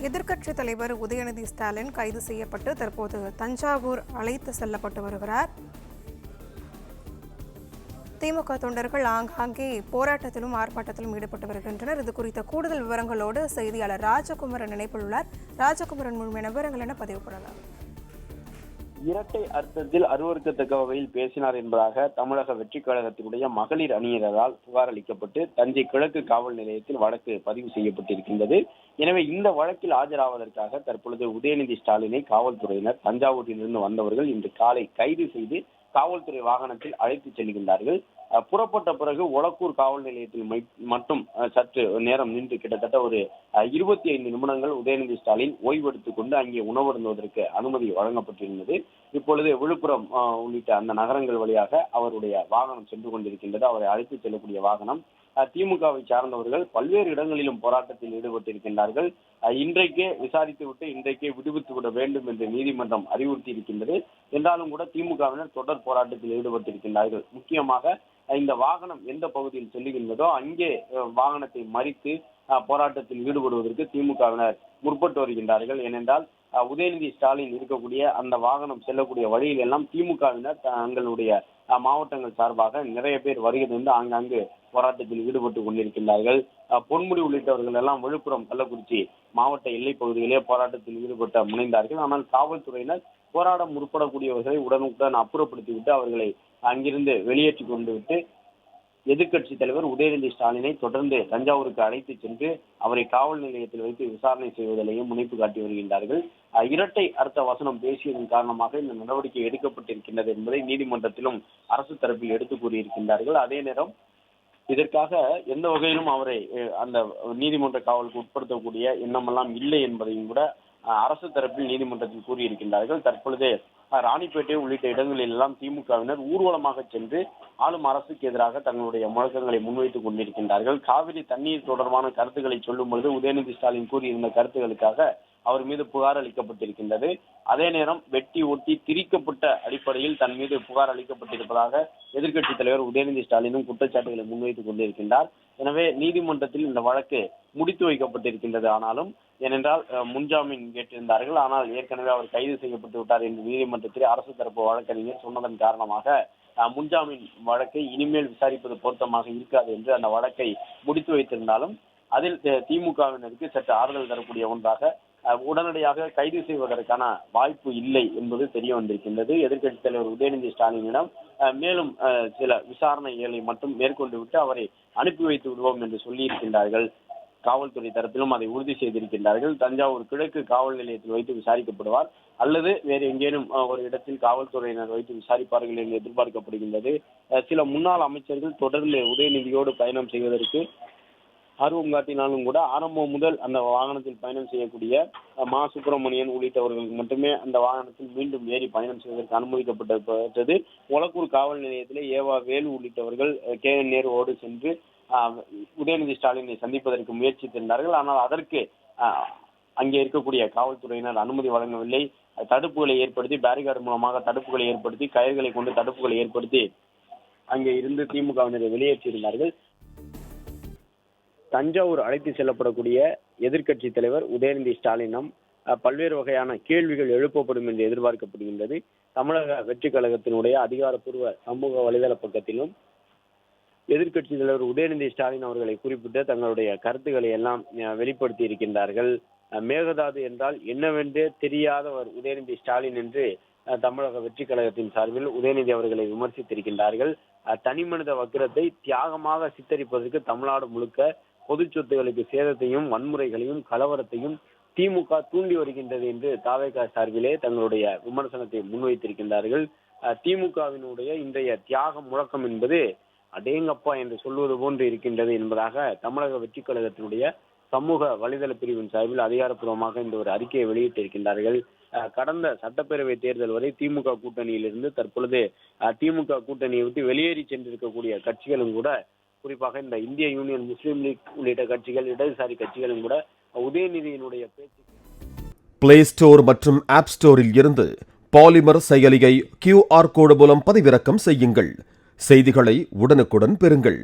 எதிர்க்கட்சித் தலைவர் உதயநிதி ஸ்டாலின் கைது செய்யப்பட்டு தற்போது தஞ்சாவூர் அழைத்து செல்லப்பட்டு வருகிறார். திமுக தொண்டர்கள் ஆங்காங்கே போராட்டத்திலும் ஆர்ப்பாட்டத்திலும் ஈடுபட்டு வருகின்றனர். இது குறித்த கூடுதல் விவரங்களோடு செய்தியாளர் ராஜகுமரன் இணைப்பில் உள்ளார். ராஜகுமரன், முழுமையான விவரங்கள் என பதிவு பண்ணலாம். இரட்டை அர்த்தத்தில் அருவருக்கத்தக்க வகையில் பேசினார் என்பதாக தமிழக வெற்றிக் கழகத்தினுடைய மகளிர் அணியினரால் புகார் அளிக்கப்பட்டு தஞ்சை கிழக்கு காவல் நிலையத்தில் வழக்கு பதிவு செய்யப்பட்டிருக்கின்றது. எனவே இந்த வழக்கில் ஆஜராவதற்காக தற்பொழுது உதயநிதி ஸ்டாலினை காவல்துறையினர் தஞ்சாவூரிலிருந்து வந்தவர்கள் இன்று காலை கைது செய்து காவல்துறை வாகனத்தில் அழைத்து செல்கின்றார்கள். புறப்பட்ட பிறகு ஒலக்கூர் காவல் நிலையத்தில் மட்டும் சற்று நேரம் நின்று கிட்டத்தட்ட ஒரு 25 நிமிடங்கள் உதயநிதி ஸ்டாலின் ஓய்வெடுத்துக் கொண்டு அங்கே உணவருந்துவதற்கு அனுமதி வழங்கப்பட்டிருந்தது. இப்பொழுது விழுப்புரம் உள்ளிட்ட அந்த நகரங்கள் வழியாக அவருடைய வாகனம் சென்று கொண்டிருக்கின்றது. அவரை அழைத்து செல்லக்கூடிய வாகனம். திமுகவை சார்ந்தவர்கள் பல்வேறு இடங்களிலும் போராட்டத்தில் ஈடுபட்டிருக்கின்றார்கள். இன்றைக்கே விசாரித்துவிட்டு இன்றைக்கே விடுவித்து விட வேண்டும் என்று நீதிமன்றம் அறிவுறுத்தி இருக்கின்றது. என்றாலும் கூட திமுகவினர் தொடர் போராட்டத்தில் ஈடுபட்டிருக்கின்றார்கள். முக்கியமாக இந்த வாகனம் எந்த பகுதியில் செல்லுகின்றதோ அங்கே வாகனத்தை மறித்து போராட்டத்தில் ஈடுபடுவதற்கு திமுகவினர் முற்பட்டு வருகின்றார்கள். ஏனென்றால் உதயநிதி ஸ்டாலின் இருக்கக்கூடிய அந்த வாகனம் செல்லக்கூடிய வழியில் எல்லாம் திமுகவினர் தங்களுடைய மாவட்டங்கள் சார்பாக நிறைய பேர் வருகை தந்து ஆங்காங்கு போராட்டத்தில் ஈடுபட்டு கொண்டிருக்கின்றார்கள். பொன்முடி உள்ளிட்டவர்கள் எல்லாம் விழுப்புரம், கள்ளக்குறிச்சி மாவட்ட எல்லை பகுதியிலே போராட்டத்தில் ஈடுபட்ட முனைந்தார்கள். ஆனால் காவல்துறையினர் போராட முற்படக்கூடியவர்களை உடனுக்குடன் அப்புறப்படுத்திவிட்டு அவர்களை அங்கிருந்து வெளியேற்றி கொண்டு விட்டு எதிர்க்கட்சி தலைவர் உதயநிதி ஸ்டாலினை தொடர்ந்து தஞ்சாவூருக்கு அழைத்து சென்று அவரை காவல் நிலையத்தில் வைத்து விசாரணை செய்வதிலேயும் முனைப்பு காட்டி வருகின்றார்கள். இரட்டை அர்த்த வசனம் பேசியதன் காரணமாக இந்த நடவடிக்கை எடுக்கப்பட்டிருக்கின்றது என்பதை நீதிமன்றத்திலும் அரசு தரப்பில் எடுத்து கூறியிருக்கின்றார்கள். அதே நேரம் இதற்காக எந்த வகையிலும் அவரை அந்த நீதிமன்ற காவலுக்கு உட்படுத்தக்கூடிய எண்ணமெல்லாம் இல்லை என்பதையும் கூட அரசு தரப்பில் நீதிமன்றத்தில் கூறியிருக்கின்றார்கள். தற்பொழுது ராணிப்பேட்டை உள்ளிட்ட இடங்களில் எல்லாம் திமுகவினர் ஊர்வலமாக சென்று ஆளும் அரசுக்கு எதிராக தங்களுடைய முழக்கங்களை முன்வைத்துக் கொண்டிருக்கின்றார்கள். காவிரி தண்ணீர் தொடர்பான கருத்துக்களை சொல்லும் பொழுது உதயநிதி ஸ்டாலின் கூறியிருந்த கருத்துக்களுக்காக அவர் மீது புகார் அளிக்கப்பட்டிருக்கின்றது. அதே நேரம் வெட்டி ஒட்டி திரிக்கப்பட்ட அடிப்படையில் தன் மீது புகார் அளிக்கப்பட்டிருப்பதாக எதிர்க்கட்சித் தலைவர் உதயநிதி ஸ்டாலினும் குற்றச்சாட்டுகளை முன்வைத்துக் கொண்டிருக்கின்றார். எனவே நீதிமன்றத்தில் இந்த வழக்கு முடித்து வைக்கப்பட்டிருக்கின்றது. ஆனாலும் ஏனென்றால் முன்ஜாமீன் கேட்டிருந்தார்கள். ஆனால் ஏற்கனவே அவர் கைது செய்யப்பட்டு விட்டார் என்று நீதிமன்றத்தில் அரசு தரப்பு வழக்கறிஞர் சொன்னதன் காரணமாக முன்ஜாமீன் வழக்கை இனிமேல் விசாரிப்பது பொருத்தமாக இருக்காது என்று அந்த வழக்கை முடித்து வைத்திருந்தாலும் அதில் திமுகவினருக்கு சற்று ஆறுதல் தரக்கூடிய ஒன்றாக உடனடியாக கைது செய்வதற்கான வாய்ப்பு இல்லை என்பது தெரிய வந்திருக்கின்றது. எதிர்க்கட்சித் தலைவர் உதயநிதி ஸ்டாலினிடம் மேலும் சில விசாரணைகளை மட்டும் மேற்கொண்டு விட்டு அவரை அனுப்பி வைத்து விடுவோம் என்று சொல்லியிருக்கின்றார்கள். காவல்துறை தரப்பிலும் அதை உறுதி செய்திருக்கின்றார்கள். தஞ்சாவூர் கிழக்கு காவல் நிலையத்தில் வைத்து விசாரிக்கப்படுவார் அல்லது வேறு எங்கேனும் ஒரு இடத்தில் காவல்துறையினர் வைத்து விசாரிப்பார்கள் என்று எதிர்பார்க்கப்படுகின்றது. சில முன்னாள் அமைச்சர்கள் தொடர்ந்து உதயநிதியோடு பயணம் செய்வதற்கு ஆர்வம் காட்டினாலும் கூட ஆரம்பம் முதல் அந்த வாகனத்தில் பயணம் செய்யக்கூடிய மா சுப்பிரமணியன் உள்ளிட்டவர்களுக்கு மட்டுமே அந்த வாகனத்தில் மீண்டும் ஏறி பயணம் செய்வதற்கு அனுமதிக்கப்பட்டது. ஒலக்கூர் காவல் நிலையத்திலே ஏவா வேலு உள்ளிட்டவர்கள் KN நேருவோடு சென்று உதயநிதி ஸ்டாலினை சந்திப்பதற்கு முயற்சித்திருந்தார்கள். ஆனால் அதற்கு அங்கே இருக்கக்கூடிய காவல்துறையினர் அனுமதி வழங்கவில்லை. தடுப்புகளை ஏற்படுத்தி பேரிகார்டு மூலமாக தடுப்புகளை ஏற்படுத்தி கயிறுகளை கொண்டு தடுப்புகளை ஏற்படுத்தி அங்கே இருந்து திமுகவினரை வெளியேற்றியிருந்தார்கள். தஞ்சாவூர் அழைத்து செல்லப்படக்கூடிய எதிர்க்கட்சி தலைவர் உதயநிதி ஸ்டாலினம் பல்வேறு வகையான கேள்விகள் எழுப்பப்படும் என்று எதிர்பார்க்கப்படுகின்றது. தமிழக வெற்றிக் கழகத்தினுடைய அதிகாரப்பூர்வ சமூக வலைதள பக்கத்திலும் எதிர்க்கட்சி தலைவர் உதயநிதி ஸ்டாலின் அவர்களை குறிப்பிட்டு தங்களுடைய கருத்துக்களை எல்லாம் வெளிப்படுத்தி இருக்கின்றார்கள். மேகதாது என்றால் என்னவென்றே தெரியாதவர் உதயநிதி ஸ்டாலின் என்று தமிழக வெற்றிக் கழகத்தின் சார்பில் உதயநிதி அவர்களை விமர்சித்திருக்கின்றார்கள். தனி மனித வக்கிரத்தை தியாகமாக சித்தரிப்பதற்கு தமிழ்நாடு முழுக்க பொது சொத்துகளுக்கு சேதத்தையும் வன்முறைகளையும் கலவரத்தையும் திமுக தூண்டி வருகின்றது என்று தாவேகா சார்பிலே தங்களுடைய விமர்சனத்தை முன்வைத்திருக்கின்றார்கள். திமுகவினுடைய இன்றைய தியாக முழக்கம் என்பது அடேங்கப்பா என்று சொல்வது போன்று இருக்கின்றது என்பதாக தமிழக வெற்றிக் கழகத்தினுடைய சமூக வலைதள பிரிவின் சார்பில் அதிகாரப்பூர்வமாக இந்த ஒரு அறிக்கையை வெளியிட்டிருக்கின்றார்கள். கடந்த சட்டப்பேரவை தேர்தல் வரை திமுக கூட்டணியிலிருந்து தற்பொழுது திமுக கூட்டணியை விட்டு வெளியேறி சென்றிருக்கக்கூடிய கட்சிகளும் கூட, குறிப்பாக இந்த இந்திய யூனியன் முஸ்லீம் லீக் உள்ளிட்ட கட்சிகள், இடதுசாரி கட்சிகளும் கூட உதயநிதியினுடைய பேச்சு பிளே ஸ்டோர் மற்றும் ஆப் ஸ்டோரில் இருந்து பாலிமர் செயலியை QR கோடு மூலம் பதிவிறக்கம் செய்யுங்கள். செய்திகளை உடனுக்குடன் பெறுங்கள்.